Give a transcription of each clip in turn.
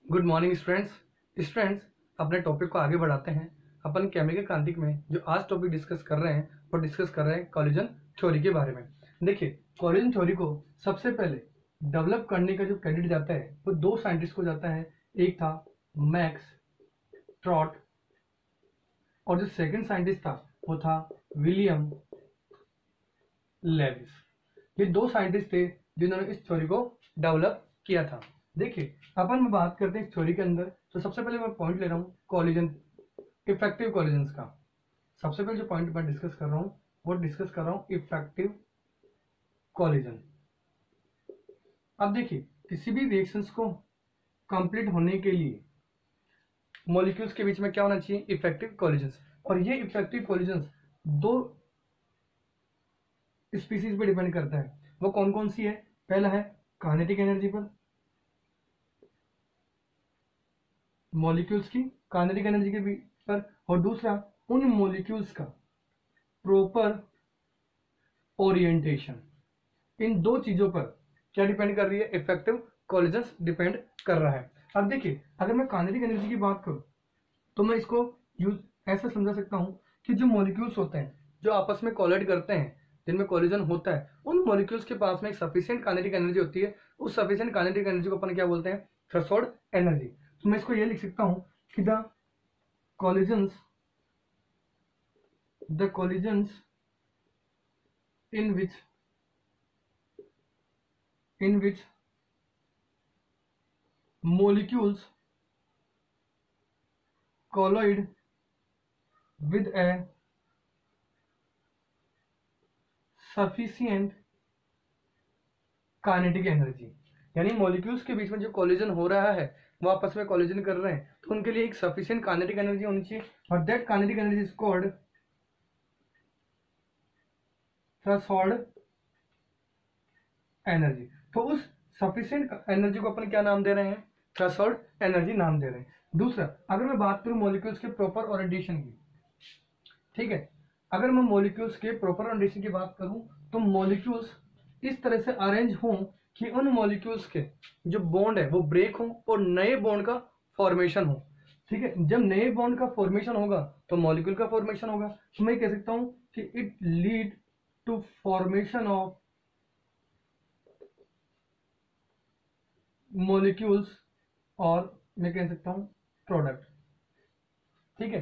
Good morning students. Students, अपने topic को आगे बढ़ाते हैं। अपन केमिकल क्रांतिक में जो आज टॉपिक डिस्कस कर रहे हैं वो डिस्कस कर रहे हैं कॉलिजन थ्योरी के बारे में। देखिए, कॉलिजन थ्योरी को सबसे पहले डेवलप करने का जो क्रेडिट जाता है वो दो साइंटिस्ट को जाता है। एक था मैक्स ट्रॉट और जो सेकंड साइंटिस्ट था वो था विलियम लेविस। ये दो साइंटिस्ट थे जिन्होंने इस थ्योरी को डेवलप किया था। देखिए, अपन में बात करते हैं इस थ्योरी के अंदर, तो सबसे पहले मैं पॉइंट ले रहा हूँ कॉलिजन, इफेक्टिव कॉलिजन्स का। सबसे पहले जो पॉइंट मैं डिस्कस कर रहा हूँ वो डिस्कस कर रहा हूँ इफेक्टिव कॉलिजन। अब देखिए, किसी भी रिएक्शंस को कंप्लीट होने के लिए मॉलिक्यूल्स के बीच में क्या होना चाहिए? Effective collisions. और ये इफेक्टिव कॉलिजन्स दो स्पीसीज पे डिपेंड करता है। वो कौन कौन सी है? पहला है काइनेटिक एनर्जी पर, मॉलिक्यूल्स की काइनेटिक एनर्जी के पर, और दूसरा उन मॉलिक्यूल्स का प्रॉपर ओरिएंटेशन। इन दो चीजों पर क्या डिपेंड कर रही है? इफेक्टिव कॉलिजन्स डिपेंड कर रहा है। अब देखिए, अगर मैं काइनेटिक एनर्जी की बात करूं तो मैं इसको यूज ऐसा समझा सकता हूं कि जो मॉलिक्यूल्स होते हैं जो आपस में कोलाइड करते हैं, जिनमें कोलिजन होता है, उन मॉलिक्यूल्स के पास में एक सफिशिएंट काइनेटिक एनर्जी होती है। उस सफिशिएंट काइनेटिक एनर्जी को अपन क्या बोलते हैं? Threshold energy. तो मैं इसको ये लिख सकता हूं कि collisions the collisions in which molecules colloid with a sufficient kinetic energy. यानी मॉलिक्यूल्स के बीच में जो कोलिजन हो रहा है वो आपस में कोलिजन कर रहे हैं, तो उनके लिए एक सफिशिएंट काइनेटिक एनर्जी होनी चाहिए, और that kinetic energy is called threshold energy. तो उस सफिशिएंट एनर्जी को अपन क्या नाम दे रहे हैं? थ्रेशोल्ड एनर्जी नाम दे रहे हैं। दूसरा, अगर मैं बात करूं मॉलिक्यूल्स के प्रॉपर ओरिएंटेशन की, ठीक है, अगर मैं मॉलिक्यूल्स के प्रॉपर ओरिएंटेशन की बात करूं तो मॉलिक्यूल्स इस तरह से अरेंज हों कि उन मॉलिक्यूल्स के जो बॉन्ड है वो ब्रेक हो और नए बॉन्ड का फॉर्मेशन हो। ठीक है, जब नए बॉन्ड का फॉर्मेशन होगा तो मॉलिक्यूल का फॉर्मेशन होगा। तो मैं कह सकता हूं कि it lead to formation of molecules, और मैं कह सकता हूं प्रोडक्ट। ठीक है,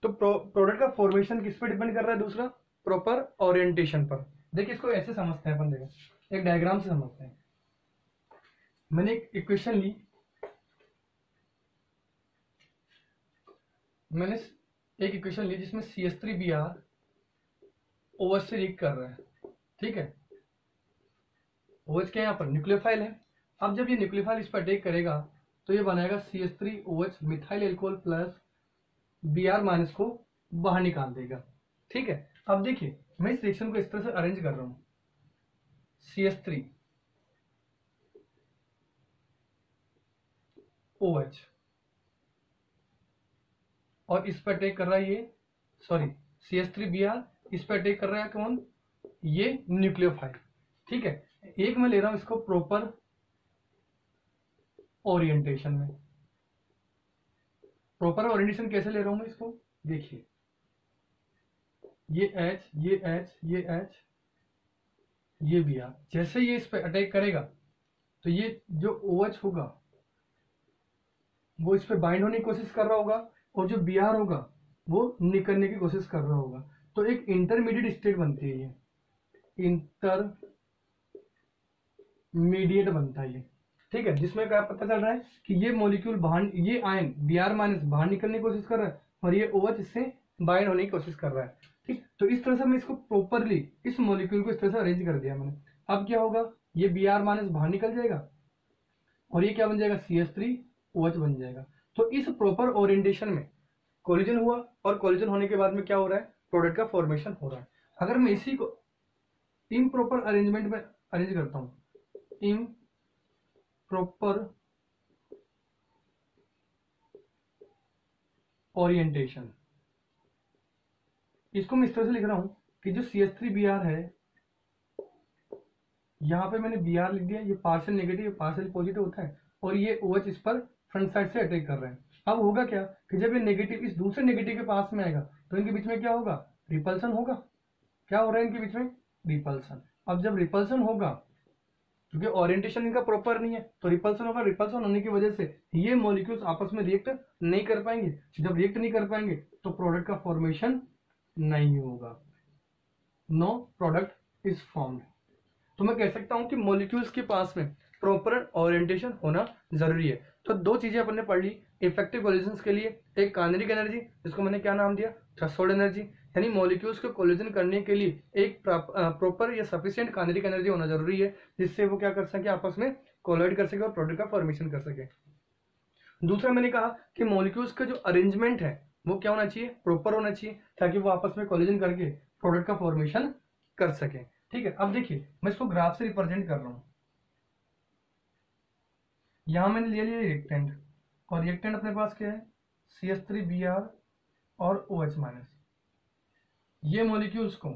तो प्रोडक्ट का फॉर्मेशन किस पे डिपेंड कर रहा है? दूसरा, प्रॉपर ओरिएंटेशन पर। देखिए, इसको ऐसे समझते हैं अपन, देखो एक डायग्राम से समझते हैं। मैंने एक इक्वेशन ली, जिसमें CH3Br OH से रिएक्ट कर रहा है। ठीक है, OH क्या है? यहाँ पर न्यूक्लियोफाइल है। अब जब ये न्यूक्लियोफाइल इस पर अटैक करेगा तो ये बनाएगा CH3OH methyl alcohol plus Br minus को बाहर निकाल देगा। ठीक है, अब देखिए मैं इस रिएक्शन को इस तरह से अरेंज कर रहा हूं, CH3OH, और इस पर अटैक कर रहा है ये, सॉरी, CH3Br, इस पर अटैक कर रहा है कौन? ये न्यूक्लियोफाइल। ठीक है, एक मैं ले रहा हूं इसको प्रॉपर ओरिएंटेशन में। प्रॉपर ओरिएंटेशन कैसे ले रहा हूं मैं इसको? देखिए, ये H, ये H, ये H, ये Br, जैसे ये इस पर अटैक करेगा तो ये जो OH होगा वो इस पे बाइंड होने की कोशिश कर रहा होगा, और जो Br होगा वो निकलने की कोशिश कर रहा होगा। तो एक इंटरमीडिएट स्टेट बनती है, ये इंटरमीडिएट बनता है ये। ठीक है, जिसमें क्या पता चल रहा है कि ये मॉलिक्यूल बाहर, ये आयन Br माइनस बाहर निकलने की कोशिश कर रहा है और ये OH इससे बाइंड होने की कोशिश कर रहा है। ठीक, तो इस तरह से मैं इसको प्रॉपरली, इस मॉलिक्यूल को इस तरह से अरेंज कर दिया मैंने। अब क्या होगा? ये Br माइनस बाहर निकल जाएगा और ये क्या बन जाएगा? CH3OH बन जाएगा। तो इस प्रॉपर ओरिएंटेशन में कोलिजन हुआ, और कोलिजन होने के बाद में क्या हो रहा है? प्रोडक्ट का फॉर्मेशन हो रहा है। अगर मैं इसी को इम्प्रॉपर अरेंजमेंट में अरेंज करता हूं, इम्प्रॉपर ओरिएंटेशन, इसको मैं इस तरह से लिख रहा हूं कि जो CH3Br है, यहां पे मैंने Br लिख दिया, ये पार्शियल नेगेटिव पार्शियल पॉजिटिव होता है, और ये OH इस पर फ्रंट साइड से अटैक कर रहे हैं। अब होगा क्या कि जब ये नेगेटिव इस दूसरे नेगेटिव के पास में आएगा तो इनके बीच में क्या होगा, रिपल्सन होगा। क्या हो रहा है इनके बीच में, रिपल्सन। अब जब रिपल्सन होगा, क्योंकि ओरिएंटेशन इनका प्रॉपर नहीं है, तो रिपल्सन होगा। रिपल्सन होने की वजह से ये मॉलिक्यूल्स आपस में रिएक्ट नहीं कर पाएंगे। जब रिएक्ट नहीं कर पाएंगे तो प्रोडक्ट का फॉर्मेशन नहीं होगा, नो प्रोडक्ट इज फॉर्म्ड। तो मैं कह सकता हूं कि मॉलिक्यूल्स के पास में प्रॉपर ओरिएंटेशन होना जरूरी है। तो दो चीजें अपन ने पढ़ ली इफेक्टिव कोलिजन्स के लिए, एक काइनेटिक एनर्जी जिसको मैंने क्या नाम दिया, थ्रेशोल्ड एनर्जी, यानी मॉलिक्यूल्स को कोलिजन करने के लिए एक प्रॉपर या सफिशिएंट काइनेटिक एनर्जी होना जरूरी है, जिससे वो क्या कर सके, आपस में कोलाइड कर सके और प्रोडक्ट का फॉर्मेशन कर सके। दूसरा मैंने कहा कि मॉलिक्यूल्स का जो अरेंजमेंट है वो क्या होना चाहिए, प्रॉपर होना चाहिए, ताकि वो आपस में कोलिजन करके प्रोडक्ट का फॉर्मेशन कर सके। ठीक है, अब देखिए मैं इसको ग्राफ से रिप्रेजेंट कर रहा हूं। यहां मैंने ले लिया रिएक्टेंट, और रिएक्टेंट अपने पास क्या है, CH3Br और OH-। ये मॉलिक्यूल्स को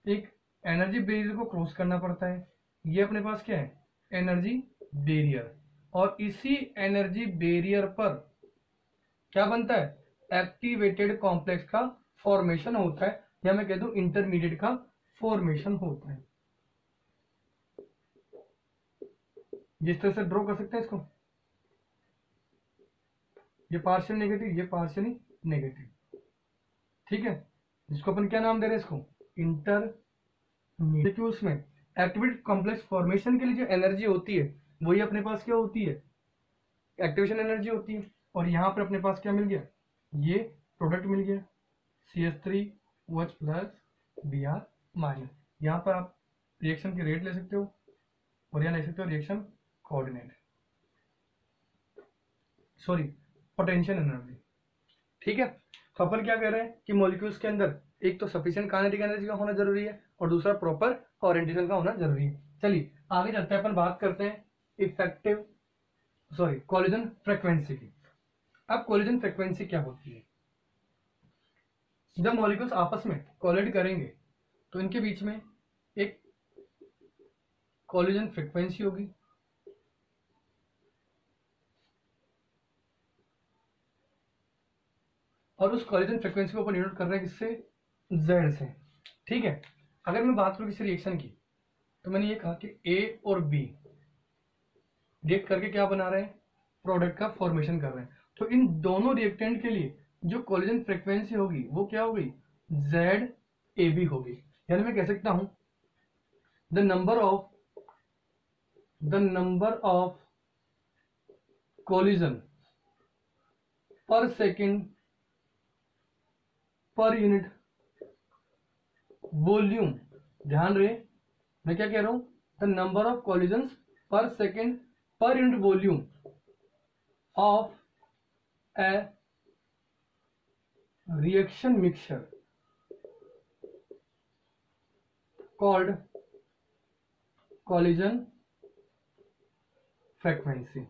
एक एनर्जी बैरियर को क्रॉस करना पड़ता है। ये अपने पास क्या है, एनर्जी बैरियर, और इसी एनर्जी बैरियर पर क्या बनता है, एक्टिवेटेड कॉम्प्लेक्स का फॉर्मेशन होता है, या मैं कह दूं इंटरमीडिएट का फॉर्मेशन होता है। जिस तरह से ड्रॉ कर सकते हैं इसको, ये पार्शियल नेगेटिव, ये पार्शियली नेगेटिव। ठीक है, जिसको अपन क्या नाम दे रहे हैं, इसको इंटरमीडिएट में एक्टिवेटेड कॉम्प्लेक्स फॉर्मेशन के लिए जो एनर्जी होती है वही अपने पास क्या होती है, एक्टिवेशन एनर्जी होती है। और यहां पर अपने पास क्या मिल गया, ये प्रोडक्ट मिल गया CH3OH+Br-। यहां पर आप रिएक्शन की रेट ले सकते हो और यहां ले सकते हो reaction coordinate, sorry potential energy. ठीक है, तो अपन क्या कह रहे हैं कि मॉलिक्यूल्स के अंदर एक तो सफिशिएंट काइनेटिक एनर्जी का होना जरूरी है और दूसरा प्रॉपर ओरिएंटेशन का होना जरूरी है। चलिए आगे चलते हैं, अपन बात करते हैं इफेक्टिव कोलिजन फ्रीक्वेंसी की। अब कोलिजन फ्रीक्वेंसी क्या होती है, जब मॉलिक्यूल्स आपस में कोलाइड करेंगे तो इनके बीच में एक कोलिजन फ्रीक्वेंसी होगी, और उस कोलिजन फ्रीक्वेंसी को अपन डिनोट कर रहे हैं किससे, Z से। ठीक है, अगर मैं बात करूं किसी रिएक्शन की, तो मैंने ये कहा कि A और B रिएक्ट करके क्या बना रहे हैं, प्रोडक्ट का फॉर्मेशन कर रहे हैं। तो इन दोनों रिएक्टेंट के लिए जो कोलिजन फ्रीक्वेंसी होगी वो क्या होगी, ZAB होगी। यानी मैं कह सकता हूं द नंबर ऑफ कोलिजन पर सेकेंड पर यूनिट वॉल्यूम। ध्यान रहे मैं क्या कह रहा हूं, द नंबर ऑफ कोलिजन्स पर second per unit volume of A reaction mixture called collision frequency.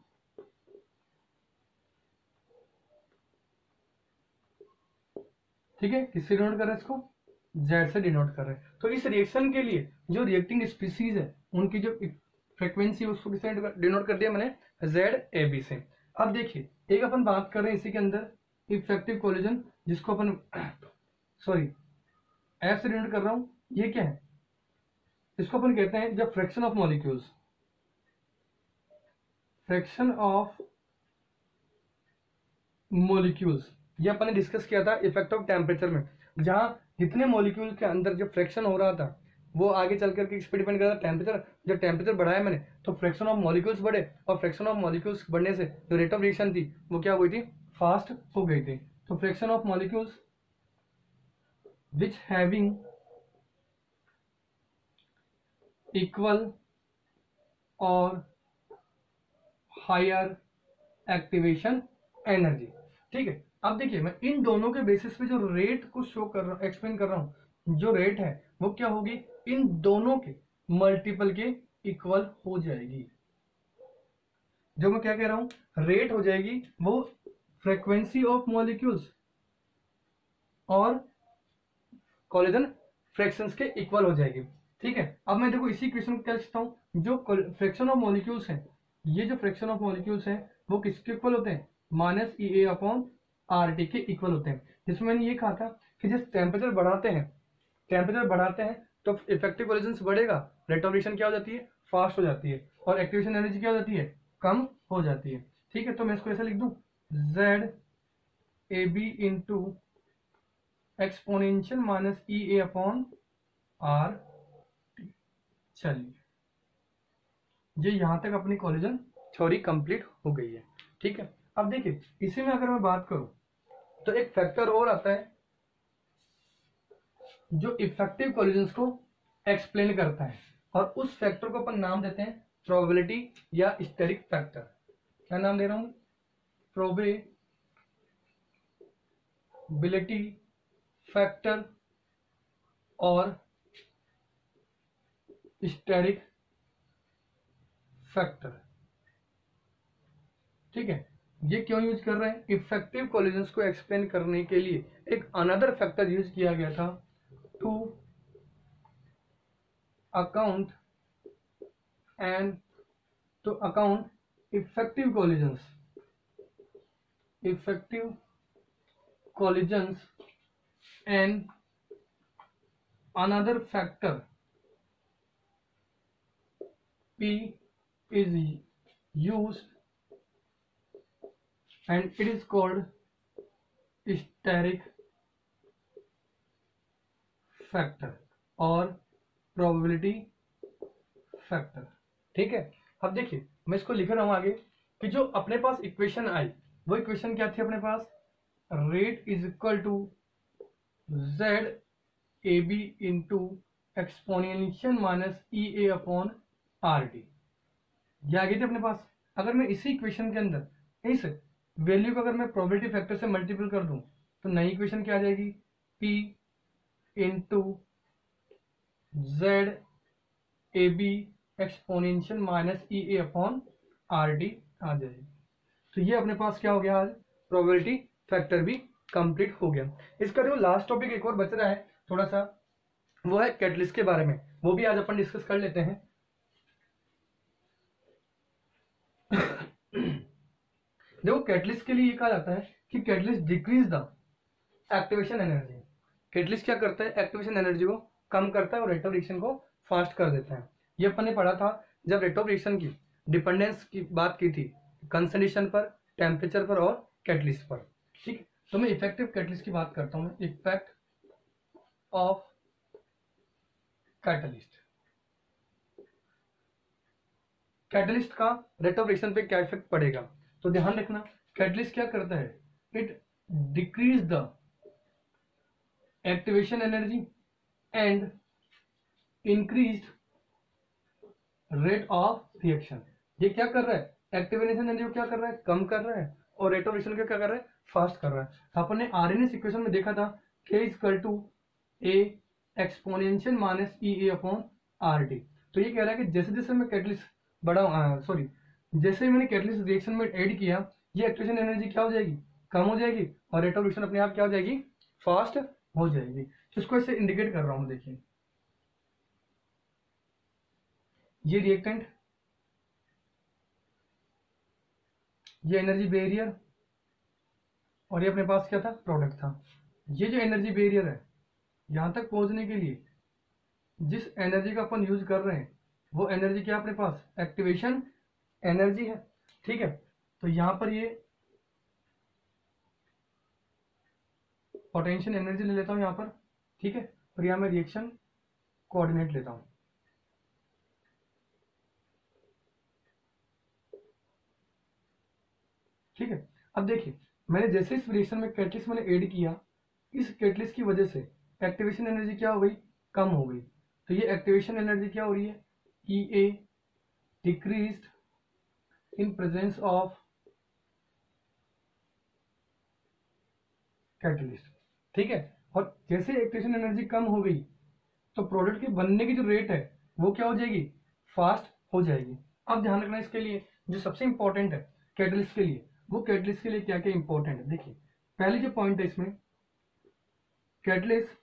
ठीक है, किससे डिनोट कर रहे हैं इसको, Z से डिनोट कर रहे हैं। तो इस रिएक्शन के लिए जो रिएक्टिंग स्पीसीज है उनकी जो फ्रीक्वेंसी उसको किससे डिनोट कर दिया मैंने, ZAB से। अब देखिए एक अपन बात कर रहे हैं इसी के अंदर इफेक्टिव कोलिजन, जिसको अपन सॉरी F से डिनोट कर रहा हूं। ये क्या है, इसको अपन कहते हैं जब fraction of molecules, fraction of molecules, ये अपन ने डिस्कस किया था इफेक्ट ऑफ टेम्परेचर में, जहां जितने मॉलिक्यूल के अंदर जो फ्रैक्शन हो रहा था वो आगे चल करके इस पर डिपेंड करता था टेम्परेचर। जब टेम्परेचर बढ़ाया मैंने तो फ्रैक्शन ऑफ मॉलिक्यूल्स बढ़े, और फ्रैक्शन ऑफ मॉलिक्यूल्स बढ़ने से जो रेट ऑफ रिएक्शन थी वो क्या हुई थी, फास्ट हो गई थी। तो fraction of molecules which having equal और हायर एक्टिवेशन एनर्जी। ठीक है, अब देखिए मैं इन दोनों के बेसिस पे जो रेट को शो कर रहा हूं, एक्सप्लेन कर रहा हूं, जो रेट है वो क्या होगी, इन दोनों के मल्टीपल के इक्वल हो जाएगी। जो मैं क्या कह रहा हूं, रेट हो जाएगी वो फ्रीक्वेंसी ऑफ मॉलिक्यूल्स और कोलिजन फ्रैक्शंस के इक्वल हो जाएगी। ठीक है, अब मैं देखो इसी क्वेश्चन को क्या लिखता हूं, जो फ्रैक्शन ऑफ मॉलिक्यूल्स है ये जो फ्रैक्शन ऑफ मॉलिक्यूल्स हैं वो किसके इक्वल होते हैं, minus E A upon R T के इक्वल होते हैं। जिसमें मैंने ये कहा था कि जिस टेम्परेचर बढ़ाते हैं तो इफेक्टिव कोलिजन बढ़ेगा, रेट ऑफ रिएक्शन क्या हो जाती है, फास्ट हो जाती है, और एक्टिवेशन एनर्जी क्या हो जाती है, कम हो जाती है। ठीक है, तो मैं इसको ऐसे लिख दूं, Z A B into exponential minus E A upon R T. चलिए, ये यहां तक अपनी कोलिजन थ्योरी कंप्लीट हो गई है। ठीक है, अब देखिए इसी में अगर मैं बात करूं तो एक फैक्टर और आता है जो इफेक्टिव कोलिजन्स को एक्सप्लेन करता है, और उस फैक्टर को अपन नाम देते हैं प्रोबेबिलिटी या स्टेरिक फैक्टर। क्या नाम दे रहा हूं, प्रोबेबिलिटी फैक्टर और स्टेरिक फैक्टर। ठीक है, ये क्यों यूज कर रहे हैं, इफेक्टिव कोलिजन्स को एक्सप्लेन करने के लिए एक अनदर फैक्टर यूज किया गया था to account effective collisions and another factor P is used and it is called steric factor और probability factor। ठीक है, अब देखिए मैं इसको लिख रहा हूं आगे कि जो अपने पास इक्वेशन आई वो इक्वेशन क्या थी अपने पास, rate is equal to Z A B into exponential minus E A upon R T, ये आ गई थी अपने पास। अगर मैं इसी इक्वेशन के अंदर इस वैल्यू को अगर मैं प्रोबेबिलिटी फैक्टर से मल्टीपल कर दूं तो नई इक्वेशन क्या आ जाएगी, P into Z A B exponential minus E A upon R T आ जाएगी। तो ये अपने पास क्या हो गया, आज प्रोबेबिलिटी फैक्टर भी कंप्लीट हो गया। इसका जो लास्ट टॉपिक एक और बच रहा है थोड़ा सा, वो है कैटलिस्ट के बारे में, वो भी आज अपन डिस्कस कर लेते हैं। देखो कैटलिस्ट के लिए ये कहा जाता है कि catalyst decrease the activation energy. Catalyst क्या करता है, एक्टिवेशन एनर्जी को कम करता है और रेट ऑफ रिएक्शन को फास्ट कर देता है। ये अपन ने पढ़ा था जब रेट ऑफ रिएक्शन की डिपेंडेंस की बात की थी, कंसंट्रेशन पर, टेम्परेचर पर और कैटलिस्ट पर। ठीक, तो मैं इफेक्टिव कैटलिस्ट की बात करता हूं, इफेक्ट ऑफ कैटलिस्ट। कैटलिस्ट का रेट ऑफ रिएक्शन पे क्या इफेक्ट पड़ेगा, तो ध्यान रखना कैटलिस्ट क्या करता है, it decrease the activation energy and increase rate of reaction. ये क्या कर रहा है, एक्टिवेशन एनर्जी को क्या कर रहा है, कम कर रहा है, और रेट ऑफ रिएक्शन को क्या कर रहा है, फास्ट कर रहा है। अपन ने आरएनएस इक्वेशन में देखा था K equal to A exponential minus E A upon R T. तो ये कह रहा है कि जैसे जैसे मैं कैटलिस्ट जैसे मैंने कैटलिस्ट रिएक्शन में ऐड किया, ये एक्टिवेशन एनर्जी क्या हो जाएगी, कम हो जाएगी, और रेट ऑफ रिएक्शन अपने आप क्या हो जाएगी, फास्ट हो जाएगी। तो इसको ऐसे इंडिकेट कर रहा हूं, देखिए ये रिएक्टेंट, ये एनर्जी बैरियर, और ये अपने पास क्या था, प्रोडक्ट था। ये जो एनर्जी बैरियर है, यहां तक पहुंचने के लिए जिस एनर्जी का अपन यूज कर रहे हैं वो एनर्जी क्या अपने पास, एक्टिवेशन एनर्जी है। ठीक है, तो यहां पर ये पोटेंशियल एनर्जी ले लेता हूं यहां पर। ठीक है, और यहां मैं रिएक्शन कोऑर्डिनेट लेता हूं। ठीक है, अब देखिए मैंने जैसे इस रिएक्शन में कैटलिस्ट मैंने ऐड किया, इस कैटलिस्ट की वजह से एक्टिवेशन एनर्जी क्या हो गई, कम हो गई। तो ये एक्टिवेशन एनर्जी क्या हो रही है, E A decreased in presence of catalyst. ठीक है, और जैसे एक्टिवेशन एनर्जी कम हो गई तो प्रोडक्ट के बनने की जो रेट है वो क्या हो जाएगी, फास्ट हो जाएगी। अब ध्यान रखना इसके लिए जो सबसे इंपॉर्टेंट है कैटलिस्ट के लिए, वो कैटलिस्ट के लिए क्या क्या इंपॉर्टेंट है। देखिए पहले जो पॉइंट है इसमें, कैटलिस्ट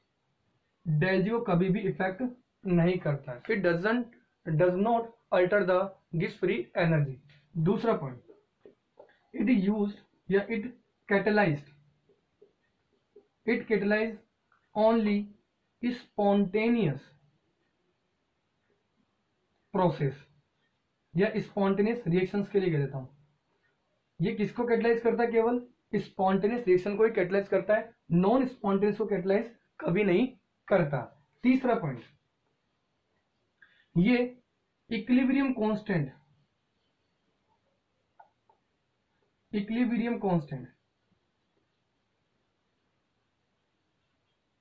डेल्जी को कभी भी इफेक्ट नहीं करता है, it does not alter the gives free energy. दूसरा पॉइंट, इट यूज्ड या it catalyse only spontaneous process या स्पॉन्टेनियस रिएक्शंस के लिए कह देता हूं। ये किसको कैटलाइज करता है? केवल स्पॉन्टेनियस रिएक्शन को ही कैटलाइज करता है, नॉन स्पॉन्टेनियस को कैटलाइज कभी नहीं करता। तीसरा पॉइंट, ये इक्विलिब्रियम कांस्टेंट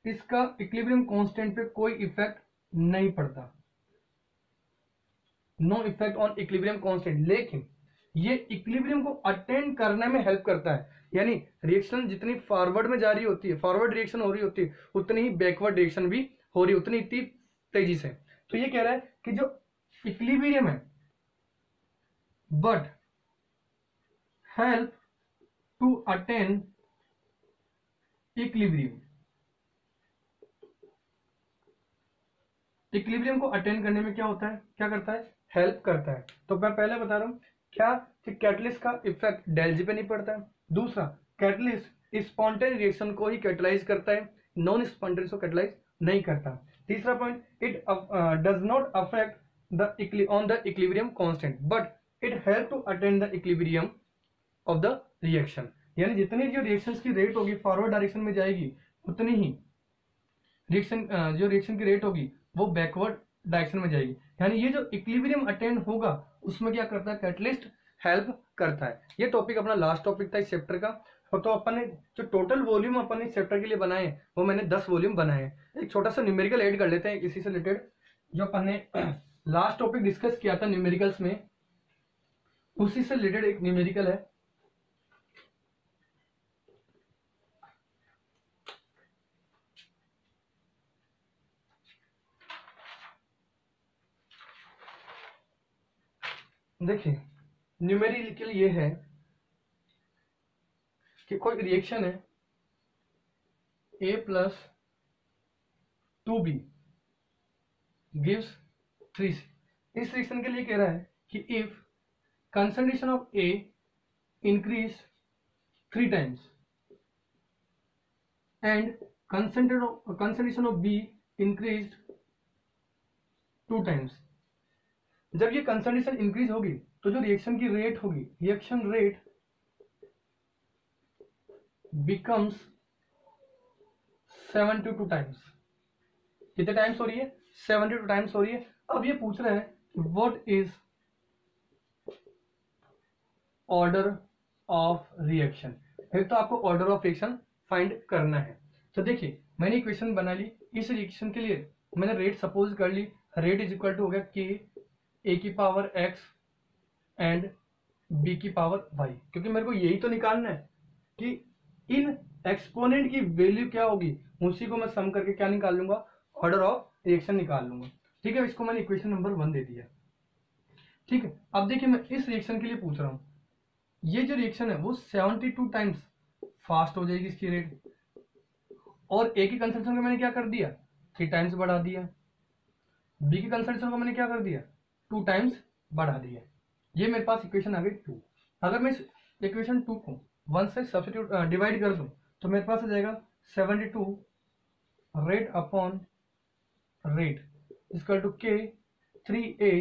इसका इक्विलिब्रियम कांस्टेंट पे कोई इफेक्ट नहीं पड़ता, no effect on equilibrium constant, लेकिन ये इक्विलिब्रियम को अटेंड करने में हेल्प करता है। यानी रिएक्शन जितनी फॉरवर्ड में जा रही होती है, फॉरवर्ड रिएक्शन हो रही होती है, उतनी ही बैकवर्ड रिएक्शन भी हो रही, उतनी इतनी तेजी से। तो ये कह रहा है कि जो इक्विलिब्रियम है but help to attain equilibrium, equilibrium को अटेंड करने में क्या होता है, क्या करता है? हेल्प करता है। तो मैं पहले बता रहा हूं क्या कि कैटलिस्ट का इफेक्ट डेल जी पे नहीं पड़ता है। दूसरा, कैटलिस्ट स्पॉन्टेनियस रिएक्शन को ही कैटलाइज करता है, नॉन स्पॉन्टेनियस को कैटलाइज नहीं करता। तीसरा point, it does not affect the on the equilibrium constant but it help to attain the equilibrium of the reaction. यानी जितनी जो रिएक्शंस की रेट होगी फॉरवर्ड डायरेक्शन में जाएगी, उतनी ही जो रिएक्शन की रेट होगी वो बैकवर्ड डायरेक्शन में जाएगी। यानी ये जो इक्विलिब्रियम अटेंड होगा उसमें क्या करता है? कैटलिस्ट हेल्प करता है। ये टॉपिक अपना लास्ट टॉपिक था इस चैप्टर का। तो अपन ने जो टोटल वॉल्यूम अपन इस चैप्टर के लिए बनाए वो मैंने 10 वॉल्यूम बनाए हैं। एक छोटा सा न्यूमेरिकल ऐड कर लेते हैं इसी से रिलेटेड, जो अपन ने लास्ट टॉपिक डिस्कस किया था न्यूमेरिकल्स में, उसी से रिलेटेड एक न्यूमेरिकल है। देखिए न्यूमेरिकल ये है कि कोई रिएक्शन है A plus 2B gives 3C। इस रिएक्शन के लिए कह रहा है कि if concentration of A increase 3 times and concentration of B increase 2 times, जब ये कंसंट्रेशन इंक्रीज होगी तो जो रिएक्शन की रेट होगी, रिएक्शन रेट बिकम्स 72 टाइम्स। कितने टाइम्स हो रही है? 72 टाइम्स हो रही है। अब ये पूछ रहा है what is order of reaction. फिर तो आपको ऑर्डर ऑफ रिएक्शन फाइंड करना है। तो देखिए मैंने इक्वेशन बना ली, इस रिएक्शन के लिए मैंने रेट सपोज कर ली, रेट इज इक्वल टू हो गया के ए की पावर एक्स एंड बी की पावर वाई, क्योंकि मेरे को यही तो निकालना है कि इन एक्सपोनेंट की वैल्यू क्या होगी, उसी को मैं सम करके क्या निकाल लूंगा? ऑर्डर ऑफ रिएक्शन निकाल लूंगा। ठीक है, इसको मैंने इक्वेशन नंबर 1 दे दिया। ठीक है, अब देखिए मैं इस रिएक्शन के लिए पूछ रहा हूं, ये जो रिएक्शन है वो 72 टाइम्स फास्ट हो जाएगी इसकी रेट, और ए की कंसंट्रेशन को मैंने क्या कर दिया? 3 टाइम्स बढ़ा दिया। बी की कंसंट्रेशन को मैंने क्या कर दिया? 2 टाइम्स बढ़ा दिया। ये मेरे पास इक्वेशन आ गई 2। अगर मैं इस इक्वेशन 2 को 1 से सब्स्टिट्यूट डिवाइड कर दूं तो मेरे पास आ जाएगा 72 rate upon rate equal to K 3a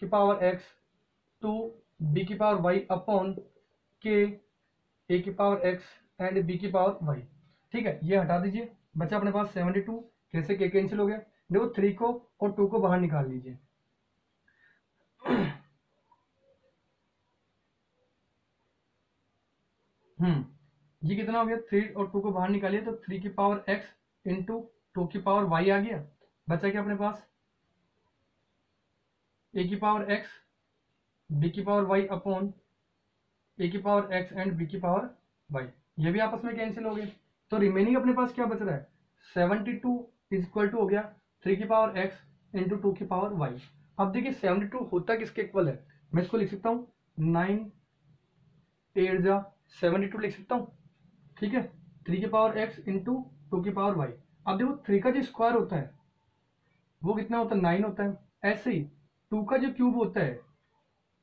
की पावर x 2b की power y upon K a की पावर x एंड b की पावर y। ठीक है, ये हटा दीजिए, बचा अपने पास 72, कैसे के कैंसिल हो गया। देखो 3 को और 2 को बाहर निकाल लीजिए। ये कितना हो गया? 3 और 2 को बाहर निकालिए तो 3 की पावर x इंटू 2 की पावर y आ गया। बचा क्या अपने पास? a की पावर x b की पावर y अपॉन a की पावर x एंड b की पावर y। ये भी आपस में कैंसिल हो गए, तो रिमेनिंग अपने पास क्या बच रहा है? 72 इज इक्वल टू हो गया 3 की पावर x इंटू 2 की पावर y। अब देखिए 72 होता किसके इक्वल है? मैं इसको लिख सकता हूँ 9 8 जा 72 लिख सकता हूँ। ठीक है, 3 की पावर x इंटू 2 की पावर y। अब देखो 3 का जो स्क्वायर होता है वो कितना होता है? 9 होता है। ऐसे ही 2 का जो क्यूब होता है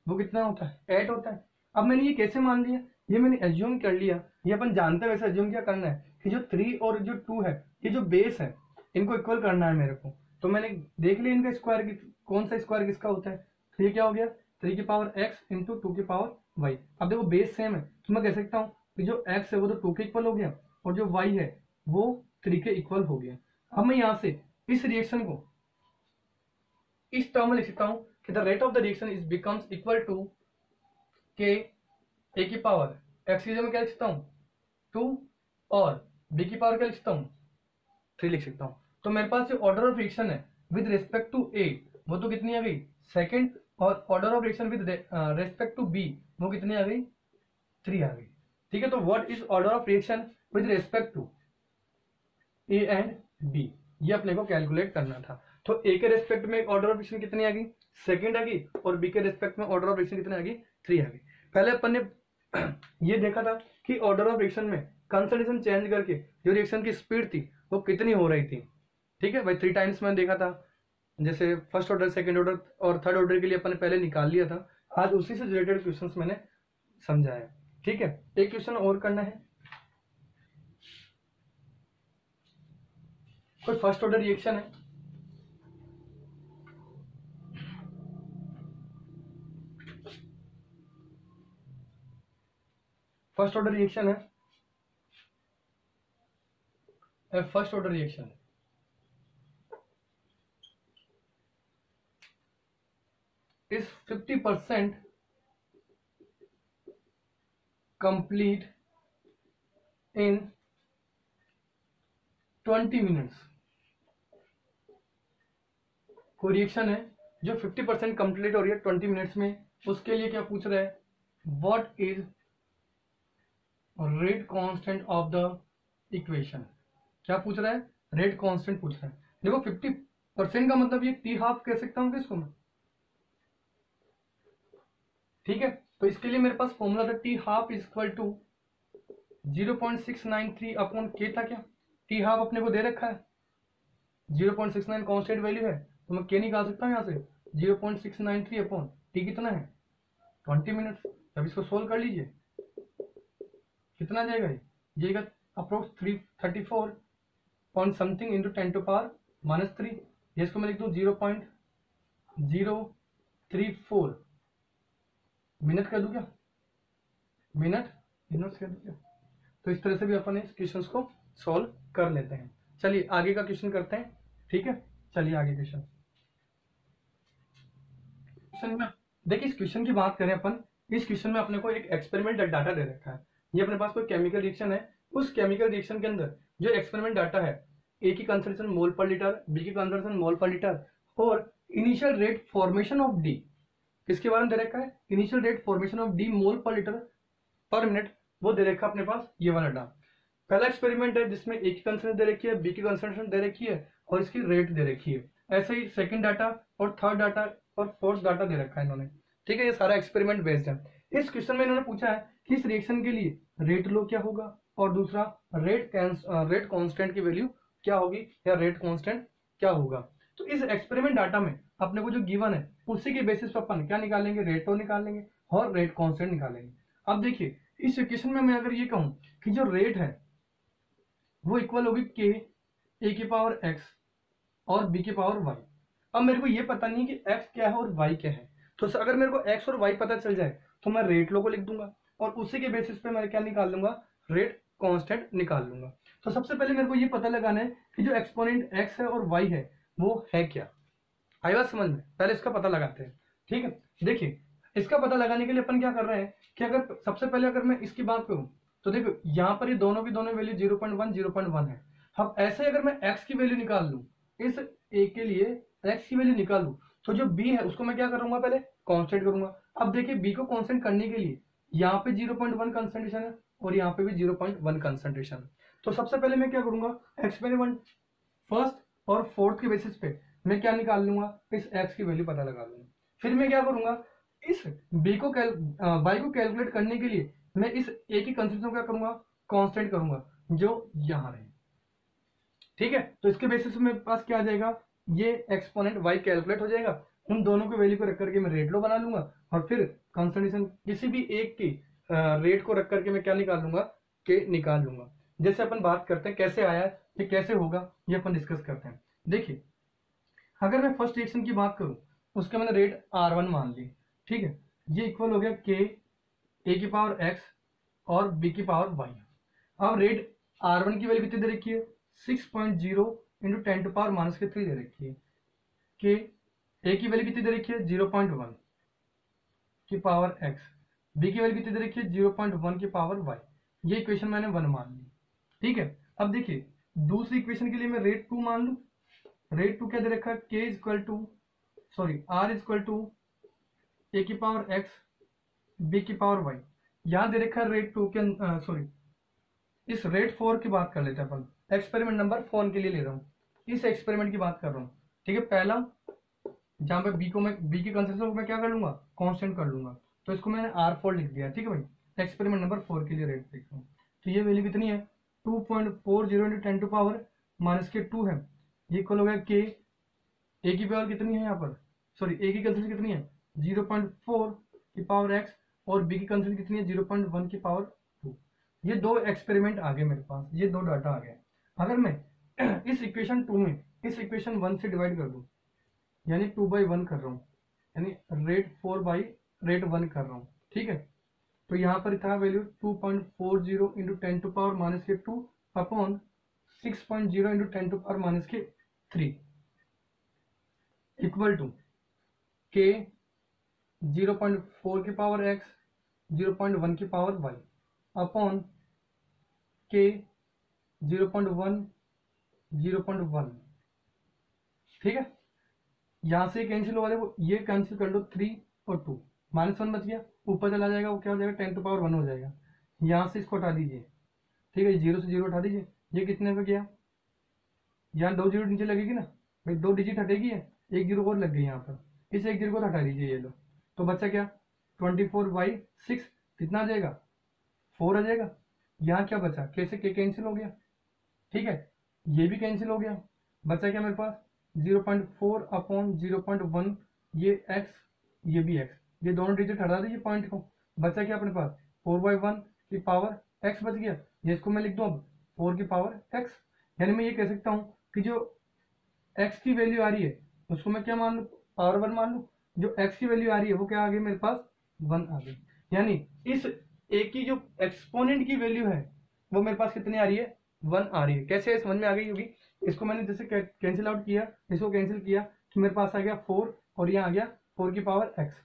वो कितना होता है, 8 होता है। अब मैंने ये कैसे मान लिया, ये मैंने एज्यूम कर लिया, ये अपन जानते हैं वैसे एज्यूम क्या करना है कि जो 3 और जो 2 है, ये जो बेस है इनको इक्वल करना है मेरे को। तो मैंने देख लिया इनका स्क्वायर कौन सा स्क्वायर किसका होता है। तो ये क्या हो गया, 3 की पावर x इंटू 2 की पावर y। अब देखो बेस सेम है तो मैं कह सकता हूँ कि जो x है वो तो 2 के इक्वल हो गया और जो y है वो 3 के इक्वल हो गया। अब मैं यहाँ से इस रिएक्शन को इस टर्म में लिख सकता हूँ कि the rate of the reaction is becomes equal to K A की पावर एक्स की जगह में क्या लिख सकता हूँ 2 और बी की पावर क्या लिख सकता हूँ 3 लिख सकता हूँ। तो मेरे पास जो ऑर्डर ऑफ रिएक्शन है विद रेस्पेक्ट टू ए वो तो कितनी आ गई सेकंड, और order of reaction with respect to B वो कितनी आ गई 3 आ गई। ठीक है, तो what is order of reaction with respect to A and B, ये अपने को कैलकुलेट करना था। तो ए के रेस्पेक्ट में ऑर्डर ऑफ रिएक्शन कितनी आ गई सेकंड आ गई, और बी के रेस्पेक्ट में ऑर्डर ऑफ रिएक्शन कितनी आ गई 3 आ गई। पहले अपन ने ये देखा था कि ऑर्डर ऑफ रिएक्शन में कंसंट्रेशन चेंज करके जो रिएक्शन की स्पीड थी वो कितनी हो रही थी। ठीक है भाई, 3 टाइम्स मैंने देखा था, जैसे फर्स्ट ऑर्डर सेकंड ऑर्डर और थर्ड ऑर्डर के लिए अपन ने पहले निकाल लिया था। आज उसी से रिलेटेड क्वेश्चंस मैंने समझाया। ठीक है, एक क्वेश्चन और करना है, कोई फर्स्ट ऑर्डर रिएक्शन है, फर्स्ट ऑर्डर रिएक्शन है, first order reaction is 50% complete in 20 minutes। कोई रिएक्शन है जो 50% कंप्लीट हो रही है 20 मिनट्स में, उसके लिए क्या पूछ रहा है, what is rate constant of the equation. क्या पूछ रहा है, रेट कांस्टेंट पूछ रहा है। देखो 50% का मतलब ये टी हाफ कह सकता हूं किसको मैं। ठीक है, तो इसके लिए मेरे पास फॉर्मूला था T half is equal to 0.693 upon K था। क्या टी हाफ अपने को दे रखा है 0.69 कांस्टेंट वैल्यू है, तो मैं के निकाल सकता हूँ यहाँ से 0.693 अपॉन टी कितना है 20 मिनट्स। अब इसको सोल्व कर लीजिए, कितना जाएगा ये approx 334 point something into 10 to power -3। इसको मैं लिख दूँ 0.034 मिनट कर दूं क्या, मिनट कर दूं क्या। तो इस तरह से भी अपन इस क्वेश्चन को सॉल्व कर लेते हैं। चलिए आगे का क्वेश्चन करते हैं। ठीक है, चलिए आगे क्वेश्चन में देखिए, इस क्वेश्चन की बात करें अपन, इस क्वेश्चन में अपने को एक एक्सपेरिमेंटल डाटा दे रखा है। ये अपने पास कोई केमिकल रिएक्शन है, उस केमिकल रिएक्शन के अंदर जो एक्सपेरिमेंट डाटा है, ए की concentration mole per litre, B की कंसंट्रेशन मोल पर लीटर, और initial rate formation of D, किसके बारे में दे रखा है, initial rate formation of D mole per litre पर मिनट, वो दे रखा है अपने पास ये वाला डाटा। पहला एक्सपेरिमेंट है जिसमें ए की कंसंट्रेशन दे रखी है, बी की कंसंट्रेशन दे रखी है और इसकी रेट दे रखी है। ऐसे ही सेकंड डाटा और थर्ड डाटा और फोर्थ डाटा दे रखा है इन्होंने। ठीक है, ये सारा एक्सपेरिमेंट बेस्ड है। इस क्वेश्चन में इन्होंने पूछा है कि इस रिएक्शन के लिए रेट लो क्या होगा और दूसरा रेट कांस्टेंट की वैल्यू क्या होगी या रेट कांस्टेंट क्या होगा। तो इस एक्सपेरिमेंट डाटा में अपने को जो गिवन है उसी के बेसिस पर अपन क्या निकालेंगे, रेट लो निकालेंगे और रेट कांस्टेंट निकालेंगे। अब देखिए इस इक्वेशन में मैं अगर ये कहूं कि जो रेट है वो इक्वल होगी के ए की पावर एक्स और बी की पावर वाई। अब मेरे को ये पता नहीं कि एक्स क्या है और वाई क्या है, तो अगर मेरे को एक्स और वाई पता चल जाए तो मैं रेट लो को लिख दूंगा और उसी के बेसिस पे मैं क्या निकाल लूंगा, रेट कांस्टेंट निकाल लूंगा। तो सबसे पहले मेरे को ये पता लगाना है कि जो एक्सपोनेंट एक्स है और वाई है वो है क्या। आई बात समझ में, पहले इसका पता लगाते हैं। ठीक है, देखिए इसका पता लगाने के लिए अपन क्या कर रहे हैं कि अगर सबसे पहले अगर मैं इसकी बात करूं तो देखो यहाँ पर ये दोनों की दोनों वैल्यू 0.1 है। अब ऐसे अगर मैं x की वैल्यू निकाल लूं, इस a के लिए x की वैल्यू निकाल लूं, तो जो b है उसको मैं क्या करूंगा, पहले कांस्टेंट करूंगा। अब देखिए b को कांस्टेंट करने के लिए यहाँ पे 0.1 कंसंट्रेशन है और यहाँ पे भी 0.1 कंसंट्रेशन। तो सबसे पहले मैं क्या करूंगा, एक्सपेरिमेंट फर्स्ट और फोर्थ के बेसिस पे मैं क्या निकाल लूंगा, इस x की वैल्यू पता लगा लूंगा। फिर मैं क्या करूंगा, इस b को y को कैलकुलेट करने के लिए मैं इस a की कंसंट्रेशन क्या करूंगा, कांस्टेंट करूंगा जो यहां रहे। ठीक है, तो इसके बेसिस में मेरे पास क्या आ जाएगा, ये एक्सपोनेंट y कैलकुलेट हो जाएगा। उन दोनों के वैल्यू को रख करके मैं रेट लो बना लूंगा और फिर कंसंट्रेशन किसी भी एक की रेट को रख करके मैं क्या निकाल लूंगा, के निकाल लूंगा। जैसे अपन बात करते हैं कैसे आया है, ये कैसे होगा, ये अपन डिस्कस करते हैं। देखिए अगर मैं फर्स्ट रिएक्शन की बात करूं, उसका मैंने रेट R1 मान ली, ठीक है, ये इक्वल हो गया के ए की पावर एक्स और बी की पावर वाई। अब रेट R1 की वैल्यू कितनी दे रखी है, 6.0 into 10 to power minus K 3 दे रखी है। के ए की वैल्यू कितनी दे रखी है, 0.1 की पावर एक्स, बी की वैल्यू कितनी दे रखी है, 0.1 की पावर वाई। ये इक्वेशन मैंने 1 मान ली, ठीक है। अब देखिए दूसरी इक्वेशन के लिए मैं रेट 2 मान लू। रेट 2 क्या दे रखा है, K equal to sorry R equal to A की पावर एक्स बी की पावर वाई। यहां दे रखा है रेट 2 के सॉरी इस रेट 4 की बात कर लेते हैं अपन, एक्सपेरिमेंट नंबर 4 के लिए ले रहा हूं, इस एक्सपेरिमेंट की बात कर रहा हूं, ठीक है। पहला जहां पे बी की कंसेंट्रेशन को मैं क्या कर लूंगा, कांस्टेंट कर लूंगा, तो इसको मैंने R4 लिख दिया, ठीक है भाई। एक्सपेरिमेंट नंबर 4 के लिए रेट लिख रहा हूँ, तो ये वैल्यू कितनी है, 2.40 into 10 to power minus K 2 है। ये इक्वल हो गया के ए की पावर कितनी है यहाँ पर, सॉरी ए की कंसेंट्रेशन कितनी है, 0.4 की पावर एक्स और बी की कंसेंट्रेशन कितनी है, 0.1 की पावर 2। ये दो एक्सपेरिमेंट आ गए मेरे पास, ये दो डाटा आ गए। अगर मैं इस इक्वेशन 2 में इस इक्वेशन 1 से डिवाइड कर दूं, यानी 2/1 कर रहा हूँ, यानी रेट 4/रेट 1 कर रहा हूँ, ठीक है। तो यहाँ पर था value 2.40 into 10 to power minus K 2 upon 6.0 into 10 to power minus K 3 equal to के 0.4 की पावर एक्स 0.1 की पावर वाई अपॉन के 0.1 0.1, ठीक है। यहां से कैंसिल होगा, देखो ये कैंसिल कर लो, 3 और 2 -1 बच गया, ऊपर चला जाएगा वो क्या हो जाएगा, 10 टू पावर 1 हो जाएगा। यहां से इसको हटा दीजिए, ठीक है, 0 से 0 हटा दीजिए, ये कितने पे गया, यहाँ 2 जीरो नीचे लगेगी ना भाई, 2 डिजिट हटेगी है, 1 जीरो और लग गई यहाँ पर, इस 1 जीरो को हटा दीजिए, ये लो, तो बच्चा क्या 24/6 कितना आ जाएगा, 4 आ जाएगा। यहाँ क्या बचा, कैसे के कैंसिल हो गया, ठीक है, ये भी कैंसिल हो गया, बचा क्या मेरे पास 0.4 अपॉन 0.1, ये एक्स ये भी एक्स, ये दोनों डिजिट हटा दीजिए पॉइंट को, बचा क्या अपने पास 4/1 की पावर एक्स बच गया। ये इसको मैं लिख दूं अब 4 की पावर एक्स, यानी मैं ये कह सकता हूं कि जो एक्स की वैल्यू आ रही है उसको मैं क्या मान लू, पावर 1 मान लू, जो एक्स की वैल्यू आ रही है वो क्या आ गई मेरे पास 1 आ गई। यानी इस ए की जो एक्सपोनेंट की वैल्यू है वो मेरे पास कितनी आ रही है, 1 आ रही है। कैसे समझ में आ गई होगी, इसको मैंने जैसे कैंसिल आउट किया, इसको कैंसिल किया, कि मेरे पास आ गया 4 और यहाँ आ गया 4 की पावर एक्स,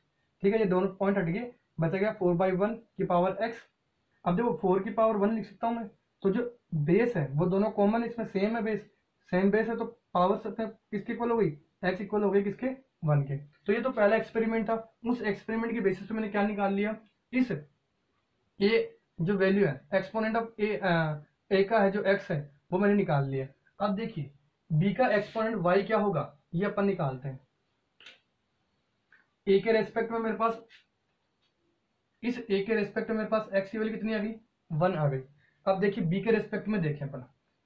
ठीक है, ये दोनों पॉइंट हट गए, बचा गया 4/1 की पावर एक्स। अब देखो 4 की पावर 1 लिख सकता हूँ मैं, तो जो बेस है वो दोनों कॉमन, इसमें सेम है बेस, सेम बेस है, तो पावर किसके इक्वल हो गई, एक्स इक्वल हो गई किसके 1 के। तो ये तो पहला एक्सपेरिमेंट था, उस एक्सपेरिमेंट के बेसिस पे मैंने क्या निकाल लिया, इस ए जो वैल्यू है एक्सपोनेंट ऑफ ए का है जो एक्स है वो मैंने निकाल लिया। अब देखिए बी का एक्सपोनेंट वाई क्या होगा, ये अपन निकालते हैं। ए के रेस्पेक्ट में मेरे पास, इस ए के रेस्पेक्ट में मेरे पास एक्स की वैल्यू कितनी आ गई, 1 आ गई। अब देखिए बी के रेस्पेक्ट में देखें अपन,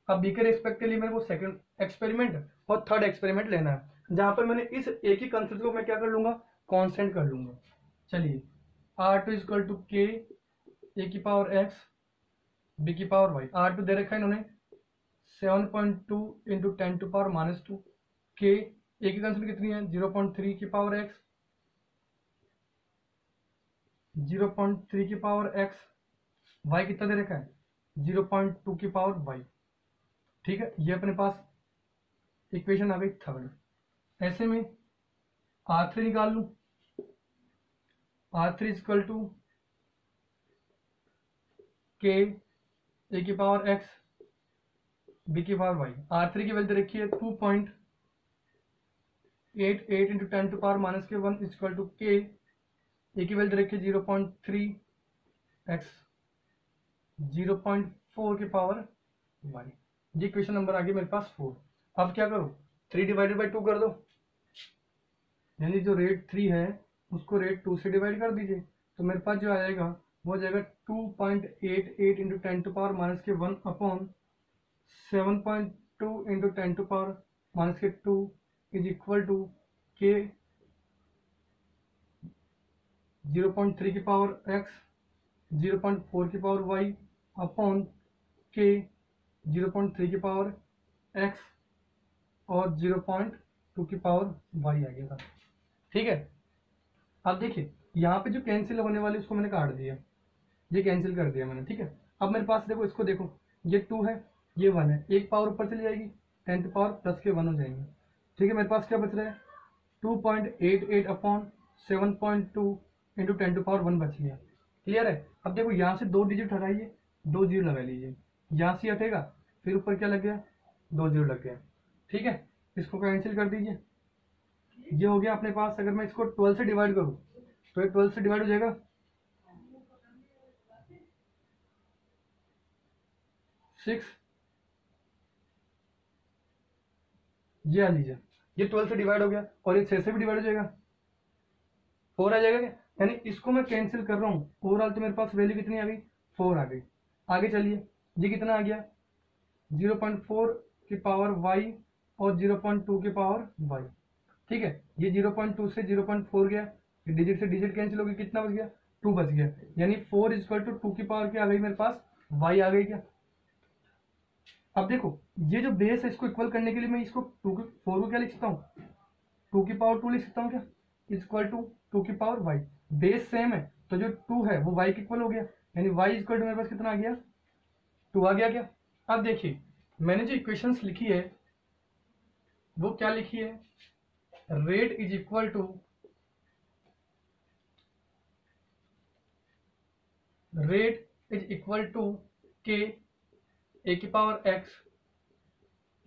अब बी के रेस्पेक्ट के लिए मेरे को सेकंड एक्सपेरिमेंट और थर्ड एक्सपेरिमेंट लेना है, जहां पर मैंने इस ए की कंसेप्ट को मैं क्या कर लूंगा, कांस्टेंट कर लूंगा। चलिए R2 equal to K A की पावर एक्स बी की पावर वाई, R2 दे रखा है इन्होंने 7.2 इंटू 10 टू पावर -2, के ए की कंसेप्ट कितनी है 0.3 की पावर एक्स 0.3 की पावर एक्स, वाई कितना दे रखा है 0.2 की पावर वाई, ठीक है। ये अपने पास इक्वेशन आ गई थर्ड। ऐसे में R3 निकाल लू, R3 equal to K A की पावर एक्स बी की पावर वाई, R3 की वैल्यू रखी है 2.88 into 10 to power -1 equal to K A की वैल्यू रखी है 0.3 एक्स 0.4 की पावर वाई। ये क्वेश्चन नंबर आ गया मेरे पास 4। अब क्या करो 3 डिवाइडेड बाई 2 कर दो, यानी जो रेट 3 है उसको रेट 2 से डिवाइड कर दीजिए, तो मेरे पास जो आ जाएगा वो आ जाएगा 2.88 into 10 to power -1 upon 7.2 into 10 to power -2 is equal to K 0.3 की पावर x, 0.4 की पावर y अपॉन k 0.3 की पावर x और 0.2 की पावर y आ गया था। ठीक है, अब देखिए यहाँ पे जो कैंसिल होने वाले उसको मैंने काट दिया, ये कैंसिल कर दिया मैंने। ठीक है, अब मेरे पास देखो, इसको देखो, ये 2 है, ये 1 है, एक पावर ऊपर चली जाएगी, 10 की पावर प्लस के 1 हो जाएंगे। ठीक है, मेरे पास क्या बच रहा है, 2.88 अपॉन 7.2 इंटू 10 टू पावर 1 बच गया। क्लियर है। अब देखो यहाँ से 2 डिजिट हटाइए, 2 जीरो लगा लीजिए, यहाँ से हटेगा, फिर ऊपर क्या लग गया, 2 जीरो लग गया। ठीक है, इसको कैंसिल कर दीजिए, ये हो गया अपने पास। अगर मैं इसको 12 से डिवाइड करूँ तो ये 12 से डिवाइड हो जाएगा 6, ये आ लीजिए, ये 12 से डिवाइड हो गया, और ये 6 से भी डिवाइड हो जाएगा, 4 आ जाएगा क्या, यानी इसको मैं कैंसिल कर रहा हूँ। ओवरऑल तो मेरे पास वैल्यू कितनी आ गई, 4 आ गई। आगे चलिए, ये कितना आ गया, 0.4 की पावर y और 0.2 की पावर y। ठीक है, ये 0.2 से 0.4 गया, डिजिट से डिजिट कैंसिल हो गया, कितना बच गया, 2 बच गया, यानी 4 इक्वल टू 2 की पावर क्या आ गई मेरे पास, y आ गई क्या। अब देखो ये जो बेस है इसको इक्वल करने के लिए मैं इसको 4 को क्या लिख सकता हूँ, 2 की पावर 2 लिख सकता हूँ क्या, इक्वल टू 2 की पावर y। बेस सेम है तो जो 2 है वो y के इक्वल हो गया, यानी y इक्वल टू मेरे पास कितना आ गया, 2 आ गया क्या। अब देखिए मैंने जो इक्वेशंस लिखी है वो क्या लिखी है, rate is equal to K A की पावर x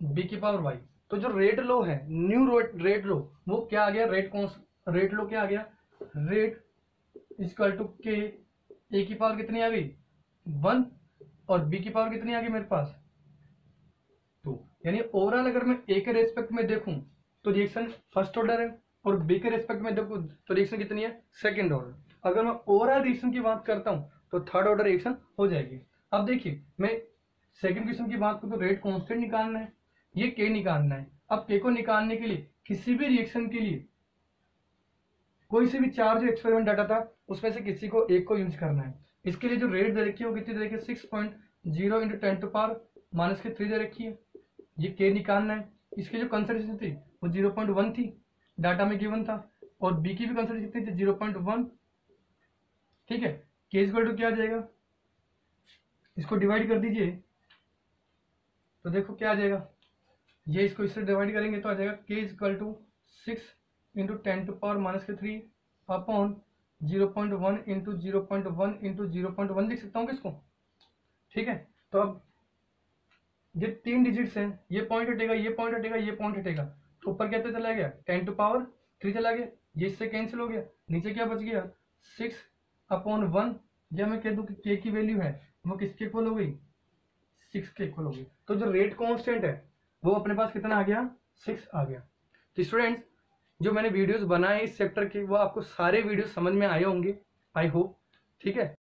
बी की पावर y। तो जो रेट लो है, न्यू रेट लो, वो क्या आ गया, रेट लो क्या आ गया, rate equal to K A की पावर कितनी आ गई, 1 और बी की पावर कितनी आ गई मेरे पास, 2। यानी ओवरऑल अगर मैं ए के रेस्पेक्ट में देखूं तो रिएक्शन फर्स्ट ऑर्डर है, और बी के रेस्पेक्ट में देखूं तो रिएक्शन कितनी है, सेकंड ऑर्डर। अगर मैं ओवरऑल रिएक्शन की बात करता हूं तो थर्ड ऑर्डर रिएक्शन हो जाएगी। अब देखिए मैं सेकंड क्वेश्चन की बात करूं तो रेट कांस्टेंट निकालना है, ये के निकालना है। अब के को निकालने के लिए किसी भी रिएक्शन के लिए कोई से भी 4 जो एक्सपेरिमेंट डाटा था उसमें से किसी को एक को यूज करना है। इसके लिए जो रेट दे रखी है वो कितनी दे रखी है, 6.0 इंटू 10 टू पावर -3 दे रखी है, ये के निकालना है। इसकी जो कंसंट्रेशन थी वो 0.1 थी, डाटा में गिवन था, और बी की भी कंसंट्रेशन कितनी थी, 0.1। ठीक है, के इक्वल टू क्या आ जाएगा, इसको डिवाइड कर दीजिए तो देखो क्या आ जाएगा, ये इसको इससे डिवाइड करेंगे तो आ जाएगा K equal to 6 into 10 to power -3 upon 0.1 into 0.1 into 0.1 लिख सकता हूँ किसको। ठीक है, तो अब ये 3 डिजिट्स हैं, ये पॉइंट हटेगा, ये पॉइंट हटेगा, ये पॉइंट हटेगा, तो ऊपर क्या चला गया, 10 टू पावर 3 चला गया, ये इससे कैंसिल हो गया, नीचे क्या बच गया, 6/1। या मैं कह दूं कि के की वैल्यू है वो किसके इक्वल हो गई, 6 के इक्वल हो गई। तो जो रेट कांस्टेंट है वो अपने पास कितना आ गया, 6 आ गया। तो स्टूडेंट्स जो मैंने वीडियोस बनाए इस चैप्टर के वो आपको सारे वीडियो समझ में आए होंगे, आई होप। ठीक है।